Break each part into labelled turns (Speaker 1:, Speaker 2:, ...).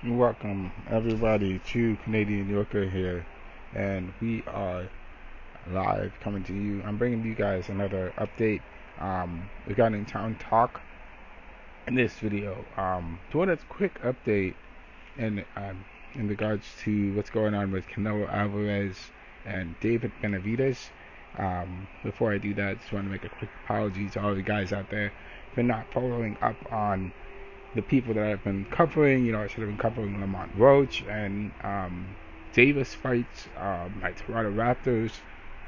Speaker 1: Welcome everybody to Canadian Yorker here, and we are live coming to you. I'm bringing you guys another update regarding Town Talk in this video. Doing a quick update in regards to what's going on with Canelo Alvarez and David Benavidez. Before I do that, I just want to make a quick apology to all the guys out there for not following up on the people that I've been covering. I should have been covering Lamont Roach and Davis fights, my Toronto Raptors,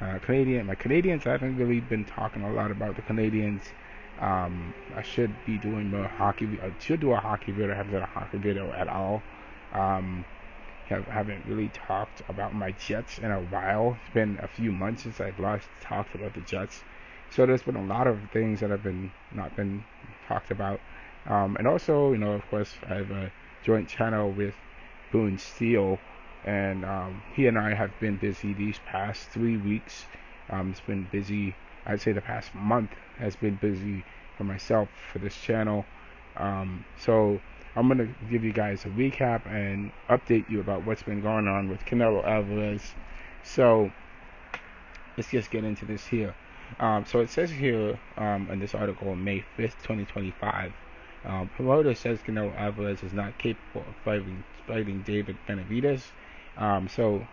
Speaker 1: my Canadians. I haven't really been talking a lot about the Canadians. I should be doing more hockey. I should do a hockey video. I haven't done a hockey video at all. Haven't really talked about my Jets in a while. It's been a few months since I've last talked about the Jets. So there's been a lot of things that have not been talked about. And also, of course, I have a joint channel with Boone Steele, and he and I have been busy these past 3 weeks. It's been busy. I'd say the past month has been busy for myself for this channel. So I'm going to give you guys a recap and update you about what's been going on with Canelo Alvarez. So let's just get into this here. So it says here in this article, May 5th, 2025, promoter says Canelo Alvarez is not capable of fighting David Benavidez. So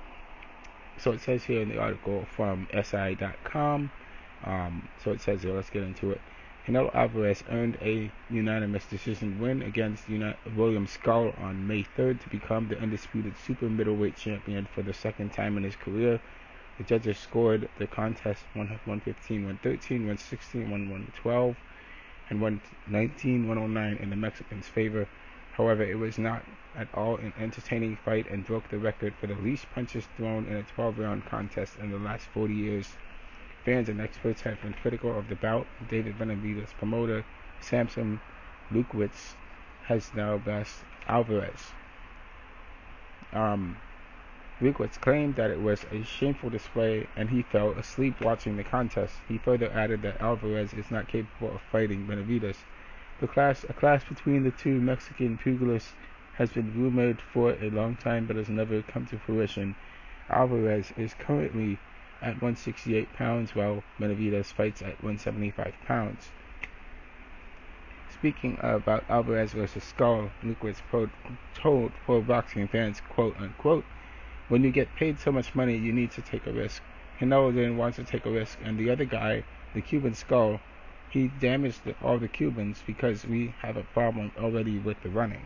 Speaker 1: it says here in the article from SI.com. So it says here, let's get into it. Canelo Alvarez earned a unanimous decision win against William Skull on May 3rd to become the undisputed super middleweight champion for the second time in his career. The judges scored the contest 115, 113, 116, 112, and 119, 109 in the Mexicans' favor. However, it was not at all an entertaining fight and broke the record for the least punches thrown in a 12-round contest in the last 40 years. Fans and experts have been critical of the bout. David Benavidez' promoter, Samson Lukowitz, has now bashed Alvarez. Lukowitz claimed that it was a shameful display and he fell asleep watching the contest. He further added that Alvarez is not capable of fighting Benavidez. A clash between the two Mexican pugilists has been rumored for a long time but has never come to fruition. Alvarez is currently at 168 pounds while Benavidez fights at 175 pounds. Speaking about Alvarez versus Skull, Lukowitz told pro boxing fans, quote unquote, "When you get paid so much money, you need to take a risk. Canelo didn't want to take a risk, and the other guy, the Cuban Skull, he damaged all the Cubans because we have a problem already with the running.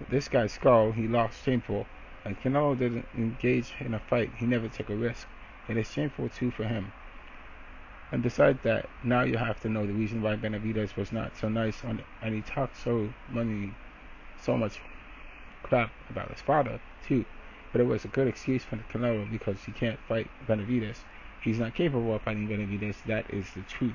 Speaker 1: This guy Skull, he lost shameful, and Canelo didn't engage in a fight. He never took a risk. It is shameful too for him. And besides that, now you have to know the reason why Benavidez was not so nice on it, and he talked so much crap about his father too. But it was a good excuse for Canelo because he can't fight Benavidez. He's not capable of fighting Benavidez. That is the truth."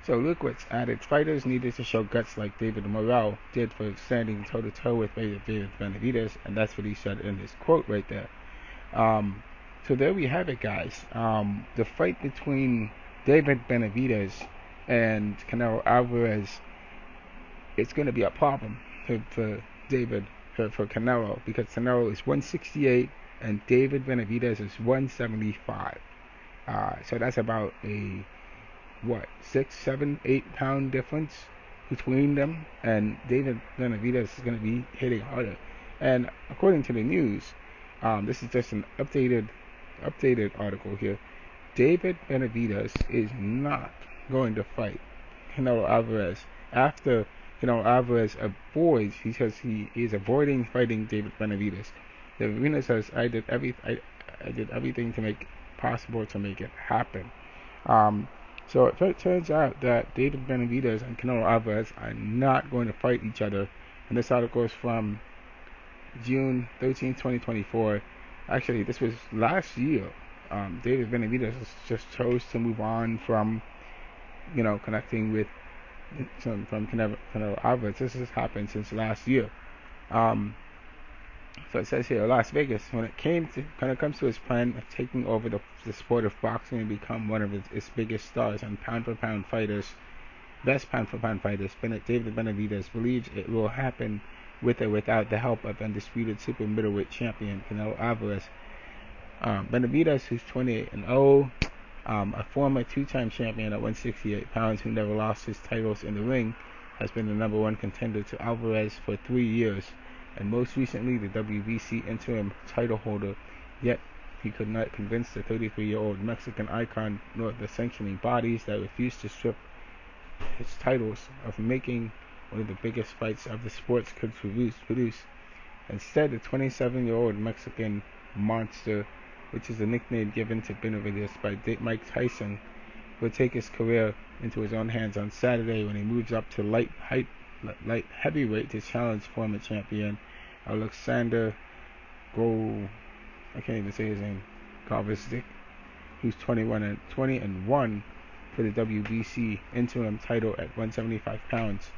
Speaker 1: So Lukowitz added, fighters needed to show guts like David Morrell did for standing toe-to-toe with David Benavidez, and that's what he said in his quote right there. So there we have it, guys. The fight between David Benavidez and Canelo Alvarez, it's going to be a problem for Canelo, because Canelo is 168 and David Benavidez is 175. So that's about a 6, 7, 8 pound difference between them, and David Benavidez is going to be hitting harder. And according to the news, this is just an updated article here. David Benavidez is not going to fight Canelo Alvarez after Alvarez avoids. He says he is avoiding fighting David Benavidez. The arena says I did everything to make possible to make it happen. So it turns out that David Benavidez and Canelo Alvarez are not going to fight each other. And this article is from June 13, 2024. Actually, this was last year. David Benavidez just chose to move on from, connecting with from Canelo Alvarez. This has happened since last year. So it says here, Las Vegas, when it comes to his plan of taking over the sport of boxing and become one of its biggest stars and pound-for-pound fighters, best pound-for-pound fighters, David Benavidez, believes it will happen with or without the help of undisputed super middleweight champion Canelo Alvarez. Benavidez, who's 28-0, a former two-time champion at 168 pounds who never lost his titles in the ring, has been the number one contender to Alvarez for 3 years, and most recently the WBC interim title holder, yet he could not convince the 33-year-old Mexican icon nor the sanctioning bodies that refused to strip his titles of making one of the biggest fights of the sports could produce. Instead, the 27-year-old Mexican monster, which is the nickname given to Benavidez by Mike Tyson, will take his career into his own hands on Saturday when he moves up to light heavyweight to challenge former champion Alexander I can't even say his name, Galvesdick, who's 20-1 for the WBC interim title at 175 pounds.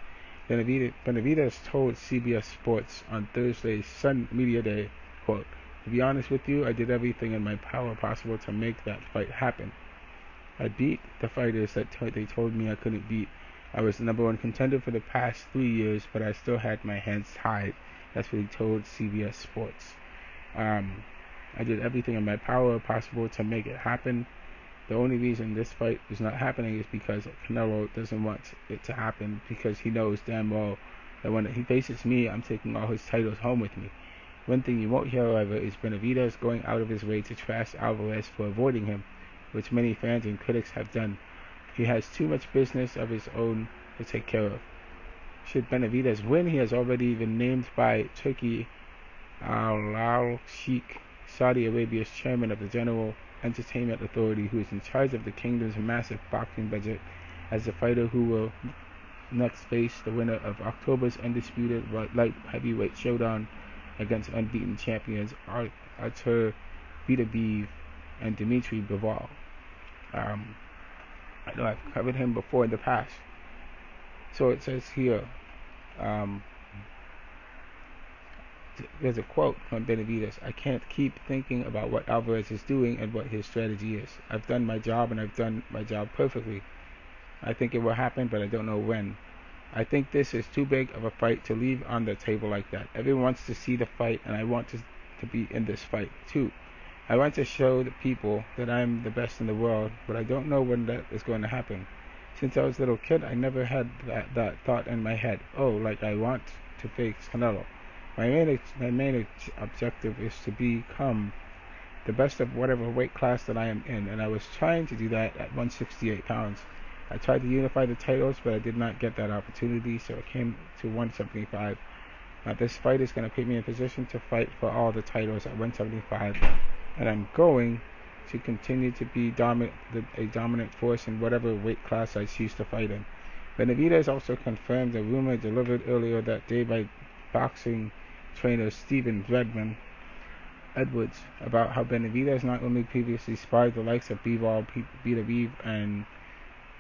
Speaker 1: Benavidez told CBS Sports on Thursday's Sun Media Day, quote, "To be honest with you, I did everything in my power possible to make that fight happen. I beat the fighters that they told me I couldn't beat. I was the number one contender for the past 3 years, but I still had my hands tied." That's what he told CBS Sports. I did everything in my power possible to make it happen. The only reason this fight is not happening is because Canelo doesn't want it to happen, because he knows damn well that when he faces me, I'm taking all his titles home with me. One thing you won't hear, however, is Benavidez going out of his way to trash Alvarez for avoiding him, which many fans and critics have done. He has too much business of his own to take care of. Should Benavidez win, he has already been named by Turkey Al-Sheikh, Saudi Arabia's chairman of the General Entertainment Authority, who is in charge of the kingdom's massive boxing budget, as the fighter who will next face the winner of October's undisputed light heavyweight showdown against unbeaten champions Artur Beterbiev and Dmitry Bivol. I know I've covered him before in the past. So it says here, there's a quote from Benavidez: "I can't keep thinking about what Alvarez is doing and what his strategy is. I've done my job, and I've done my job perfectly. I think it will happen, but I don't know when. I think this is too big of a fight to leave on the table like that. Everyone wants to see the fight, and I want to be in this fight too. I want to show the people that I'm the best in the world, but I don't know when that is going to happen. Since I was a little kid, I never had that thought in my head. Oh, like I want to face Canelo. My main objective is to become the best of whatever weight class that I am in, and I was trying to do that at 168 pounds. I tried to unify the titles, but I did not get that opportunity, so it came to 175. Now this fight is going to put me in position to fight for all the titles at 175, and I'm going to continue to be a dominant force in whatever weight class I choose to fight in." Benavidez also confirmed a rumor delivered earlier that day by boxing trainer Stephen Edwards about how Benavidez not only previously sparred the likes of Bivol, Beterbiev, and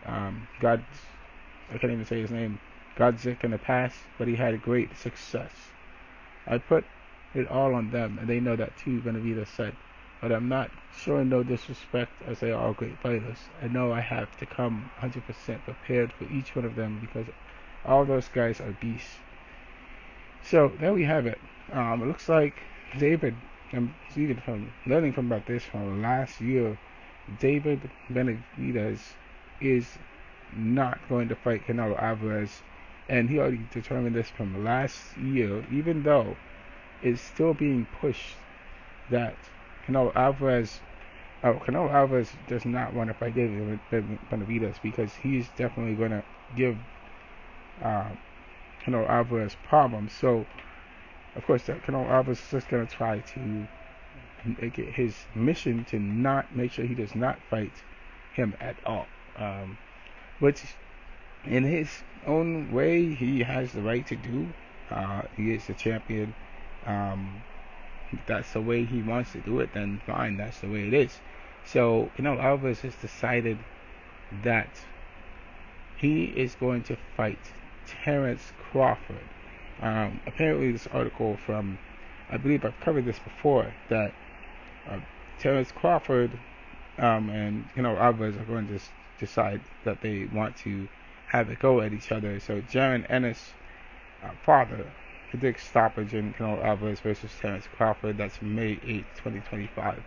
Speaker 1: I can't even say his name, Godzik in the past, but he had great success. "I put it all on them, and they know that too," Benavidez said. "But I'm not showing no disrespect, as they are all great fighters. I know I have to come 100% prepared for each one of them, because all those guys are beasts." So there we have it. It looks like David, I'm learning from about this from last year, David Benavidez is not going to fight Canelo Alvarez, and he already determined this from last year, even though it's still being pushed that Canelo Alvarez does not want to fight David Benavidez, because he's definitely going to give Canelo Alvarez problems. So of course that Canelo Alvarez is just going to try to make it his mission to not make sure he does not fight him at all, which in his own way he has the right to do. He is the champion. If that's the way he wants to do it, then fine, that's the way it is. So Canelo Alvarez has decided that he is going to fight Terence Crawford. Apparently this article from, I believe I've covered this before, that Terence Crawford and Canelo Alvarez are going to decide that they want to have a go at each other. So Jaron Ennis, father, predicts stoppage in Canelo Alvarez versus Terence Crawford. That's May 8th, 2025.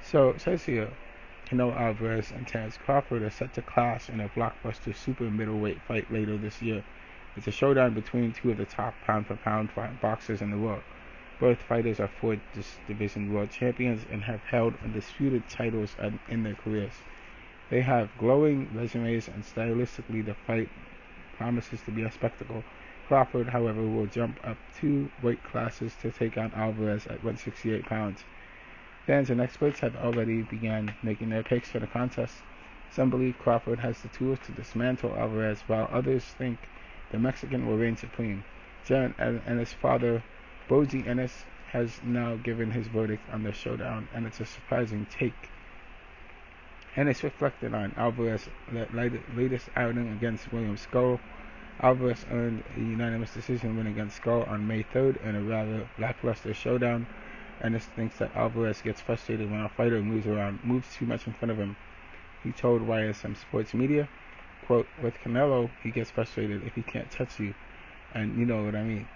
Speaker 1: So it says here, Canelo Alvarez and Terence Crawford are set to clash in a blockbuster super middleweight fight later this year. It's a showdown between two of the top pound-for-pound boxers in the world. Both fighters are fourth division world champions and have held undisputed titles in their careers. They have glowing resumes, and stylistically the fight promises to be a spectacle. Crawford, however, will jump up 2 weight classes to take on Alvarez at 168 pounds. Fans and experts have already begun making their picks for the contest. Some believe Crawford has the tools to dismantle Alvarez, while others think the Mexican will reign supreme. Jaron Ennis' father, Bozy Ennis, has now given his verdict on the showdown, and it's a surprising take. Ennis reflected on Alvarez's latest outing against William Skull. Alvarez earned a unanimous decision win against Skull on May 3rd in a rather lackluster showdown. Ennis thinks that Alvarez gets frustrated when a fighter moves too much in front of him. He told YSM Sports Media, quote, "With Canelo, he gets frustrated if he can't touch you, and you know what I mean."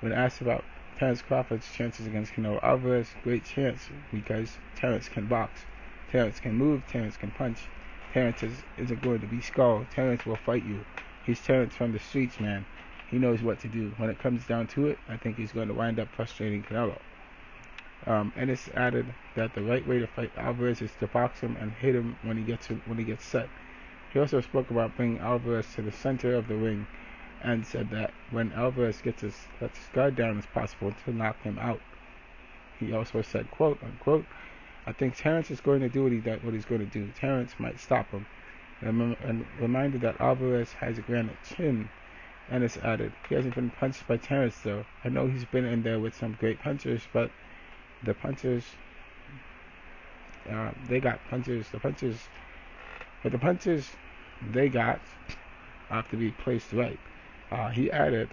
Speaker 1: When asked about Terence Crawford's chances against Canelo Alvarez, great chance because Terence can box, Terence can move, Terence can punch. Terence isn't going to be Skull. Terence will fight you. He's Terence from the streets, man. He knows what to do. When it comes down to it, I think he's going to wind up frustrating Canelo. Ennis added that the right way to fight Alvarez is to box him and hit him when he gets set. He also spoke about bringing Alvarez to the center of the ring and said that when Alvarez lets his guard down, it's possible to knock him out. He also said, quote unquote, "I think Terence is going to do what he's going to do. Terence might stop him." And reminded that Alvarez has a granite chin. Ennis added, "He hasn't been punched by Terence though. I know he's been in there with some great punchers, but the punchers, they got punchers. The punchers they got have to be placed right." He added,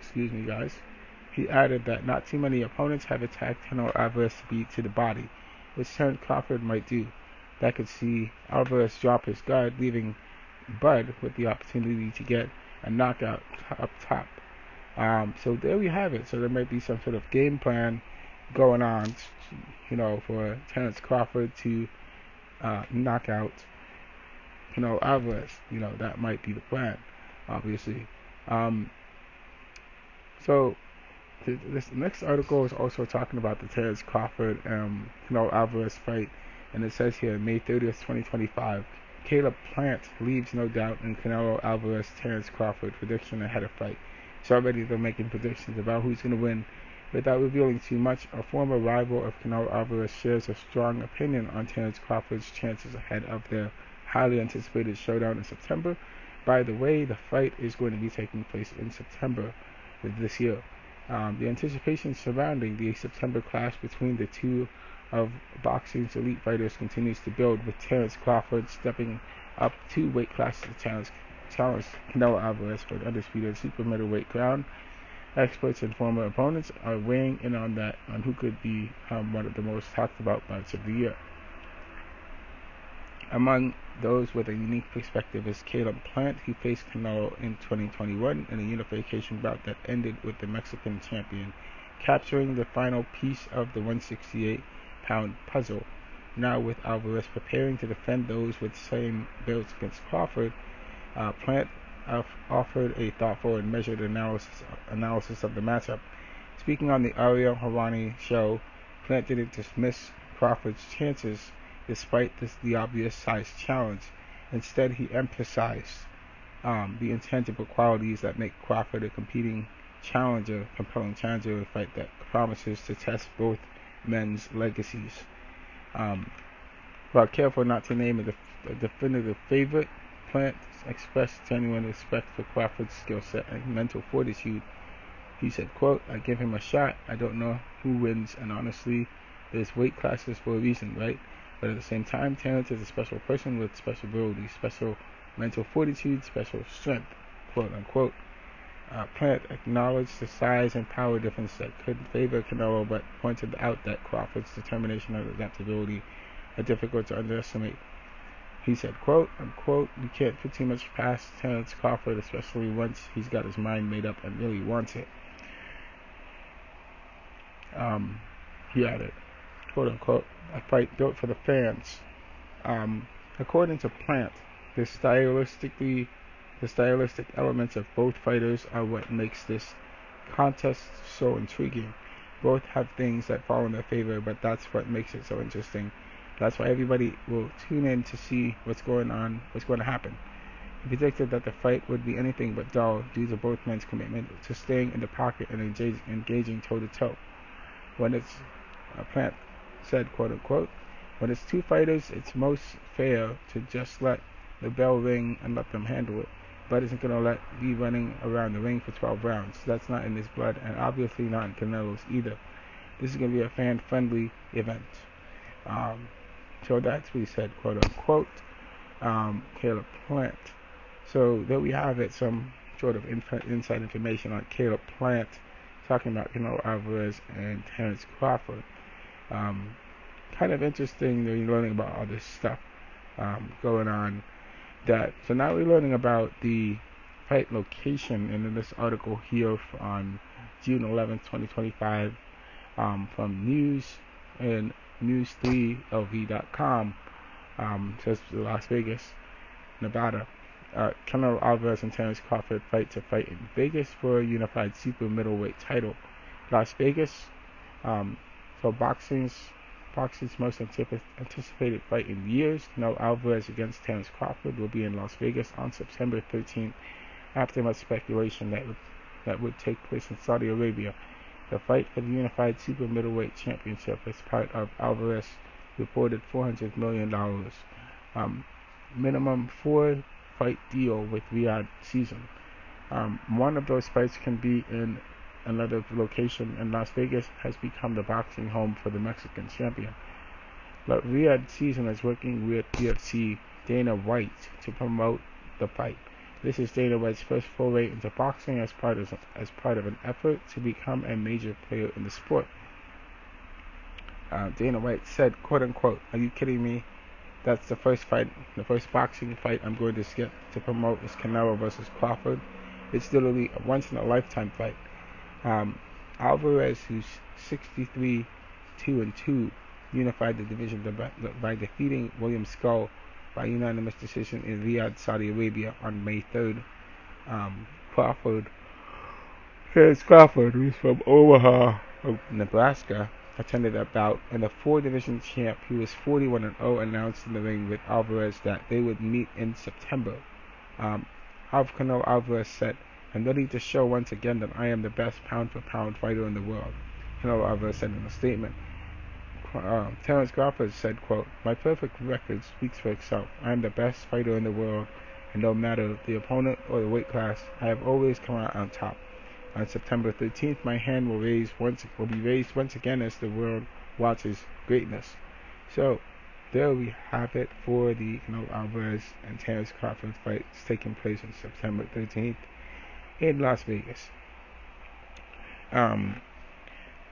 Speaker 1: excuse me guys. He added that not too many opponents have attacked Canelo Alvarez to the body, which Terence Crawford might do. That could see Alvarez drop his guard, leaving Bud with the opportunity to get a knockout up top. So there we have it. So there might be some sort of game plan going on, for Terence Crawford to knock out Alvarez. That might be the plan, obviously. So this next article is also talking about the Terence Crawford Alvarez fight, and it says here, May 30th, 2025, Caleb Plant leaves no doubt in Canelo Alvarez Terence Crawford prediction ahead of fight. So already they're making predictions about who's going to win. Without revealing too much, a former rival of Canelo Alvarez shares a strong opinion on Terence Crawford's chances ahead of their highly anticipated showdown in September. By the way, the fight is going to be taking place in September of this year. The anticipation surrounding the September clash between the two of boxing's elite fighters continues to build, with Terence Crawford stepping up 2 weight classes to challenge Canelo Alvarez for the undisputed super middleweight crown. Experts and former opponents are weighing in on who could be one of the most talked about bouts of the year. Among those with a unique perspective is Caleb Plant, who faced Canelo in 2021 in a unification bout that ended with the Mexican champion capturing the final piece of the 168-pound puzzle. Now with Alvarez preparing to defend those with same belts against Crawford, Plant offered a thoughtful and measured analysis of the matchup. Speaking on the Ariel Helwani show, Plant didn't dismiss Crawford's chances despite the obvious size challenge. Instead, he emphasized the intangible qualities that make Crawford a compelling challenger in a fight that promises to test both men's legacies. While careful not to name a definitive favorite, Plant expressed genuine respect for Crawford's skill set and mental fortitude. He said, quote, "I give him a shot. I don't know who wins, and honestly, there's weight classes for a reason, right? But at the same time, Terence is a special person with special abilities, special mental fortitude, special strength," quote unquote. Plant acknowledged the size and power difference that could favor Canelo, but pointed out that Crawford's determination and adaptability are difficult to underestimate. He said, quote, unquote, "You can't put too much past Terence Crawford, especially once he's got his mind made up and really wants it." He added, quote unquote, "A fight built for the fans." According to Plant, the stylistic elements of both fighters are what makes this contest so intriguing. Both have things that fall in their favor, but that's what makes it so interesting. That's why everybody will tune in to see what's going to happen. He predicted that the fight would be anything but dull due to both men's commitment to staying in the pocket and engaging toe-to-toe. When it's, Plant said, quote unquote, "When it's two fighters, it's most fair to just let the bell ring and let them handle it. Bud isn't going to be running around the ring for 12 rounds. That's not in his blood, and obviously not in Canelo's either. This is going to be a fan-friendly event." So that's what he said, quote unquote, Caleb Plant. So there we have it, some sort of inside information on Caleb Plant talking about Canelo Alvarez and Terence Crawford. Kind of interesting that you're learning about all this stuff going on. So now we're learning about the fight location, and in this article here on June 11th, 2025, from News and News3LV.com, says Las Vegas, Nevada. Canelo Alvarez and Terence Crawford fight in Vegas for a unified super middleweight title. Las Vegas, for boxing's most anticipated fight in years. Canelo Alvarez against Terence Crawford will be in Las Vegas on September 13th, after much speculation that would take place in Saudi Arabia. The fight for the unified super middleweight championship is part of Alvarez' reported $400 million minimum 4-fight deal with Riyadh Season. One of those fights can be in another location, and Las Vegas has become the boxing home for the Mexican champion. But Riyadh Season is working with UFC Dana White to promote the fight. This is Dana White's first foray into boxing as part of an effort to become a major player in the sport. Dana White said, quote unquote, "Are you kidding me? That's the first boxing fight I'm going to get to promote is Canelo versus Crawford. It's literally a once-in-a-lifetime fight." Alvarez, who's 63-2-2, unified the division by defeating William Skull by unanimous decision in Riyadh, Saudi Arabia on May 3rd. Terence Crawford, who's from Omaha, Nebraska, attended a bout, and the 4-division champ, who was 41-0, announced in the ring with Alvarez that they would meet in September. Canelo Alvarez said, "I'm ready to show once again that I am the best pound-for-pound fighter in the world," Canelo Alvarez said in a statement. Terence Crawford said, quote, "My perfect record speaks for itself. I am the best fighter in the world, and no matter the opponent or the weight class, I have always come out on top. On September 13th, my hand will be raised once again as the world watches greatness." So there we have it for the Canelo Alvarez and Terence Crawford fights taking place on September 13th in Las Vegas.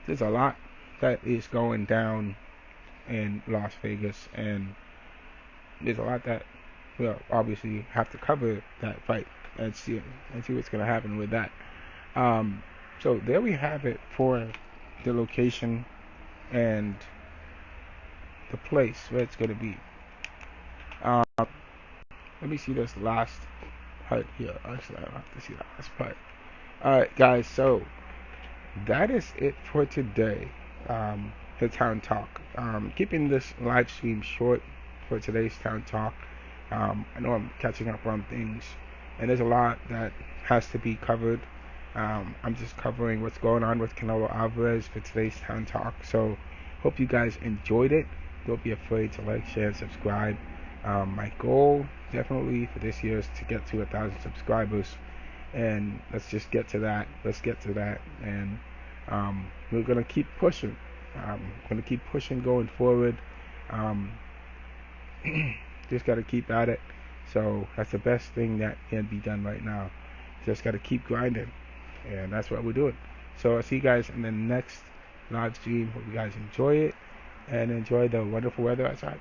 Speaker 1: There's a lot that is going down in Las Vegas, and there's a lot that we'll obviously have to cover that fight and see what's going to happen with that. So there we have it for the location and the place where it's going to be. Let me see this last part here. Actually, I don't have to see that last part. Alright guys, so that is it for today. The Town Talk. Keeping this live stream short for today's Town Talk. I know I'm catching up on things, and there's a lot that has to be covered. I'm just covering what's going on with Canelo Alvarez for today's Town Talk. So hope you guys enjoyed it. Don't be afraid to like, share, and subscribe. My goal definitely for this year is to get to 1,000 subscribers, and let's just get to that. And we're gonna keep pushing. Going forward. Just gotta keep at it. So that's the best thing that can be done right now. Just gotta keep grinding, and that's what we're doing. So I'll see you guys in the next live stream. Hope you guys enjoy it and enjoy the wonderful weather outside.